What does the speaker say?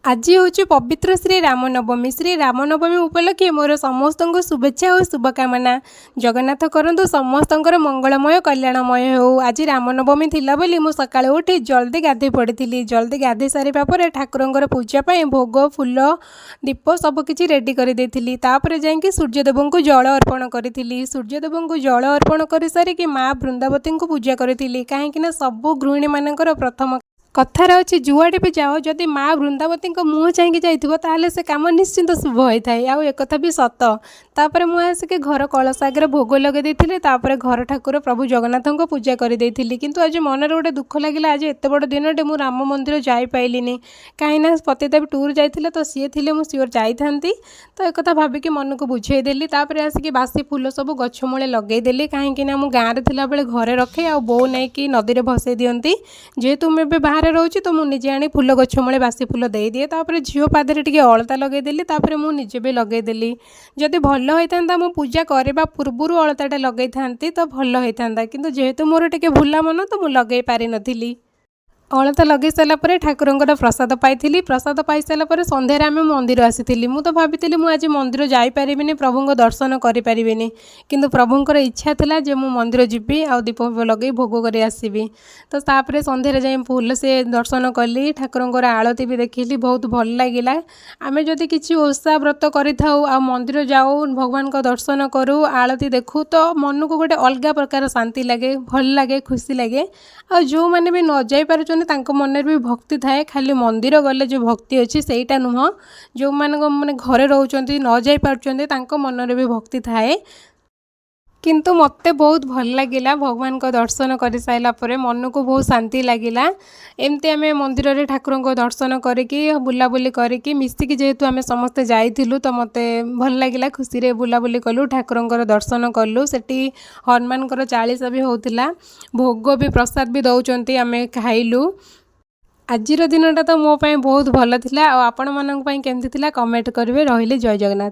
आज हूँ पवित्र श्री रामनवमी। श्री रामनवमी उपलक्षे मोर समस्त शुभेच्छा और शुभकामना। जगन्नाथ करंतु समस्त मंगलमय कल्याणमय हो। आज रामनवमी थिला बोली मु सकाळे उठी जल्दी गाधे पड़ी। जल्दी गाधे सारिबा परे ठाकुरंकर पूजा पाई भोग फूल दीप सबकि रेडी कर देथिली। तापर जाइए सूर्यदेव को जल अर्पण करी। सूर्यदेव को जल अर्पण कर सारिकी माँ बृंदावती को पूजा करी। कहीं सबू गृहिणी मानकर प्रथम कथार अच्छे जुआड़े भी जाओ जदि माँ बृंदावती मुँह चाहिए जाइए से कम निश्चिंत शुभ होता है। आउ एक भी सत। तापर मुझे आसिक घर कलश आगे भोग लगे देती। घर ठाकुर प्रभु जगन्नाथ को पूजा कर देती। किंतु आज मन गोटे दुख लगे आज एत बड़ दिन मु राम मंदिर जापाइलिनी कहीं पतिता भी टूर जाते तो सी थे मुझे सियोर जाती। तो एक भाविकी मन को बुझेदेली। आसिक बासी फूल सब गछ मूले लगेदेली कहीं मु गाँव थी बेले घरे रखे आ बो नहीं कि नदी में भसई दिंती। जेहेतु मुझे बाहर रोची तो मुझे आनी फूल गछ मूले बासी फूल दे दिए। तापर झील पादे टे अलता लगेदेली। तापर मुझे भी लगेदेली। जदि भल होता मु पूजा करने पूर्वर अलताटा लगे था तो भल होता। किंतु जेहेतु मोर टे भूला मन तो मुझे लगे पारि नथिली। अलता लगे सारापर ठाकुरंकर प्रसाद पाई। प्रसाद पाई सारापर सन्धार आम मंदिर आसी। मुझे भाभी मुझे आज मंदिर जापरिनी प्रभु दर्शन करें। किंतु प्रभुंर इच्छा था जे मु मंदिर जीवी आ दीप लगे भोग कर आसबि। तो तापर सन्धार जाए फूल से दर्शन कली। ठाकुरंकर आलती भी देखिली बहुत भल लगिला। आम जदि किसी ओषा व्रत करूँ आ मंदिर जाऊ भगवान को दर्शन करूँ आलती देखू तो मन को गोटे अलग प्रकार शांति लगे भल लगे खुशी लगे। आ जो मैंने भी न जाई पार मन भी भक्ति थाए। खाली मंदिर गले जो भक्ति अच्छी सेटा नुह जो मैंने घरे रोचंती न जाई पार्चंती मन भी भक्ति थाए। किंतु मते बहुत भल लगिला भगवान को दर्शन कर साइला परे मन को बहुत शांति लगिला। एमती आम मंदिर में ठाकुर को दर्शन करके बुलाबुली करके मिसिकी जेहेतु आम समस्ते जाइलु तो मत भल लगिला खुशी रे बुलाबुली कलु ठाकुर दर्शन कलु। सेठी हनुमान 40 भी होतिला भोग भी प्रसाद भी दौरान आम खाइलु। आज दिनटा तो मो बहुत भल थिला। आपण मानक पई केमती थिला कमेंट करेंगे। रहिले जय जगन्नाथ।